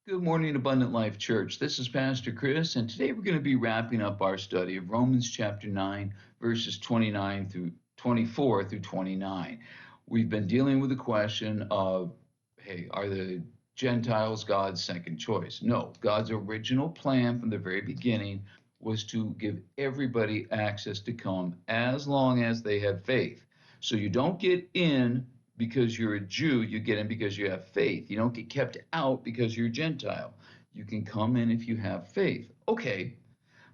Good morning, Abundant Life Church. This is Pastor Chris, and today we're going to be wrapping up our study of Romans chapter 9, verses 29 through 24 through 29. We've been dealing with the question of, hey, are the Gentiles God's second choice? No, God's original plan from the very beginning was to give everybody access to come as long as they have faith. So you don't get in because you're a Jew, you get in because you have faith. You don't get kept out because you're Gentile. You can come in if you have faith. Okay,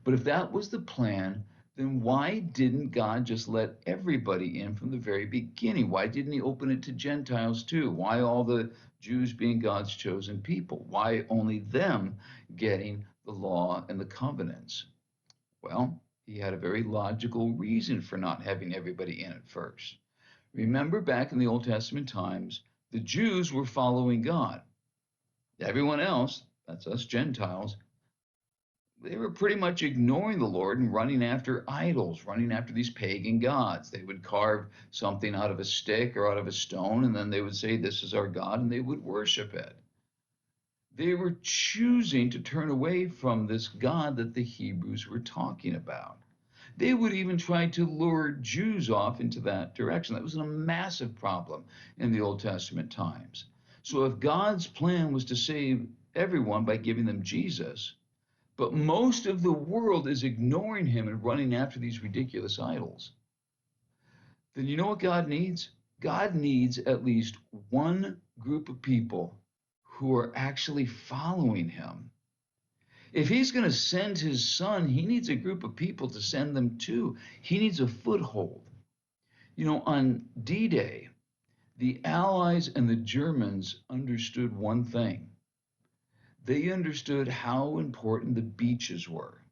but if that was the plan, then why didn't God just let everybody in from the very beginning? Why didn't he open it to Gentiles too? Why all the Jews being God's chosen people? Why only them getting the law and the covenants? Well, he had a very logical reason for not having everybody in at first. Remember back in the Old Testament times, the Jews were following God. Everyone else, that's us Gentiles, they were pretty much ignoring the Lord and running after idols, running after these pagan gods. They would carve something out of a stick or out of a stone, and then they would say, "This is our God," and they would worship it. They were choosing to turn away from this God that the Hebrews were talking about. They would even try to lure Jews off into that direction. That was a massive problem in the Old Testament times. So if God's plan was to save everyone by giving them Jesus, but most of the world is ignoring him and running after these ridiculous idols, then you know what God needs? God needs at least one group of people who are actually following him. If he's going to send his son, he needs a group of people to send them to. He needs a foothold. You know, on D-Day, the Allies and the Germans understood one thing. They understood how important the beaches were.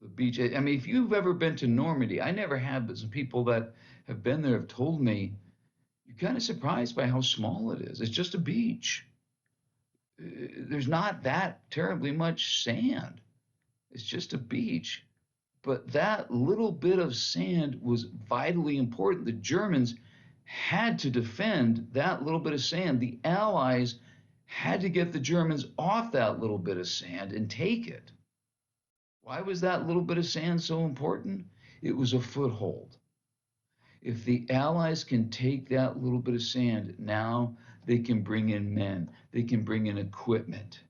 The beach, I mean, if you've ever been to Normandy, I never have, but some people that have been there have told me, you're kind of surprised by how small it is. It's just a beach. There's not that terribly much sand. It's just a beach. But that little bit of sand was vitally important. The Germans had to defend that little bit of sand. The Allies had to get the Germans off that little bit of sand and take it. Why was that little bit of sand so important? It was a foothold. If the Allies can take that little bit of sand, now they can bring in men, they can bring in equipment,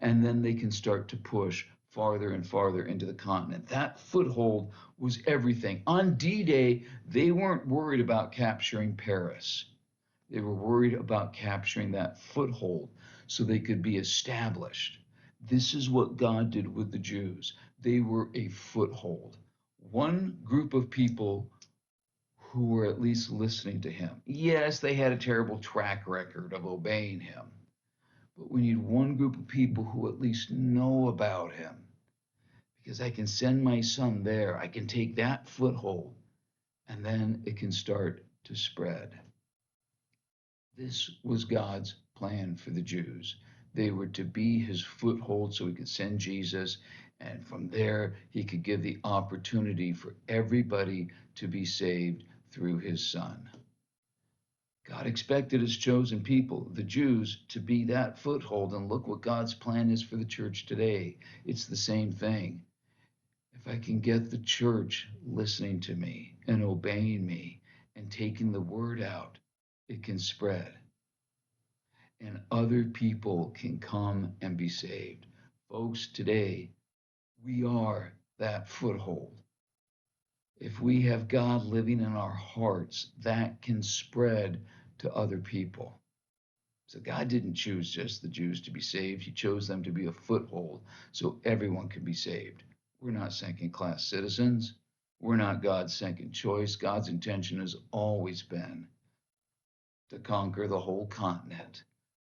and then they can start to push farther and farther into the continent. That foothold was everything. On D-Day, they weren't worried about capturing Paris. They were worried about capturing that foothold so they could be established. This is what God did with the Jews. They were a foothold. One group of people who were at least listening to him. Yes, they had a terrible track record of obeying him, but we need one group of people who at least know about him. Because I can send my son there, I can take that foothold, and then it can start to spread. This was God's plan for the Jews. They were to be his foothold so he could send Jesus, and from there he could give the opportunity for everybody to be saved through his son. God expected his chosen people, the Jews, to be that foothold, and look what God's plan is for the church today. It's the same thing. If I can get the church listening to me and obeying me and taking the word out, it can spread. And other people can come and be saved. Folks, today, we are that foothold. If we have God living in our hearts, that can spread to other people. So God didn't choose just the Jews to be saved. He chose them to be a foothold so everyone could be saved. We're not second class citizens. We're not God's second choice. God's intention has always been to conquer the whole continent,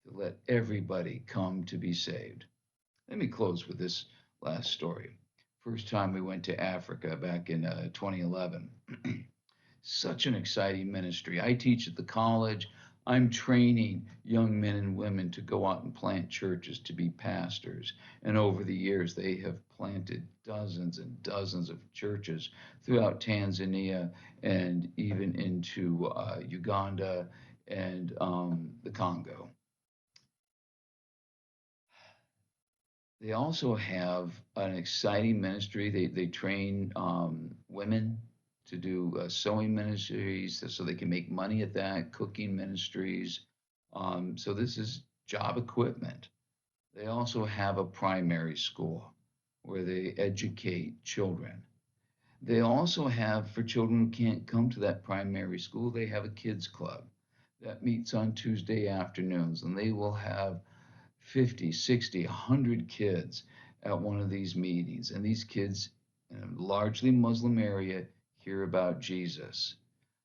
to let everybody come to be saved. Let me close with this last story. First time we went to Africa back in 2011. Such an exciting ministry. I teach at the college. I'm training young men and women to go out and plant churches to be pastors. And over the years, they have planted dozens and dozens of churches throughout Tanzania and even into Uganda and the Congo. They also have an exciting ministry. They train women to do sewing ministries so they can make money at that, cooking ministries. So this is job equipment. They also have a primary school where they educate children. They also have, for children who can't come to that primary school, they have a kids club that meets on Tuesday afternoons, and they will have 50, 60, 100 kids at one of these meetings. And these kids, in a largely Muslim area, hear about Jesus.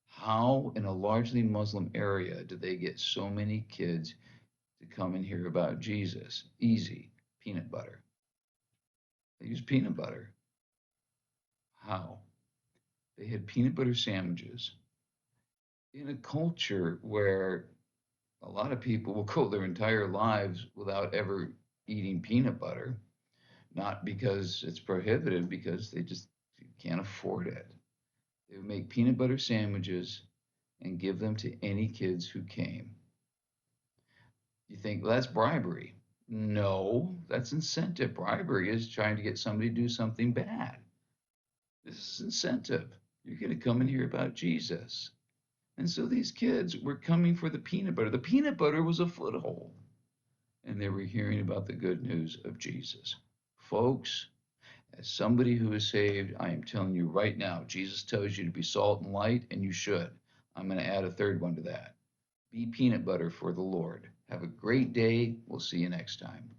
How, in a largely Muslim area, do they get so many kids to come and hear about Jesus? Easy, peanut butter. They use peanut butter. How? They had peanut butter sandwiches in a culture where a lot of people will go their entire lives without ever eating peanut butter, not because it's prohibited, because they just can't afford it. They would make peanut butter sandwiches and give them to any kids who came. You think, well, that's bribery. No, that's incentive. Bribery is trying to get somebody to do something bad. This is incentive. You're going to come and hear about Jesus. And so these kids were coming for the peanut butter. The peanut butter was a foothold, and they were hearing about the good news of Jesus. Folks, as somebody who is saved, I am telling you right now, Jesus tells you to be salt and light, and you should. I'm going to add a third one to that. Be peanut butter for the Lord. Have a great day. We'll see you next time.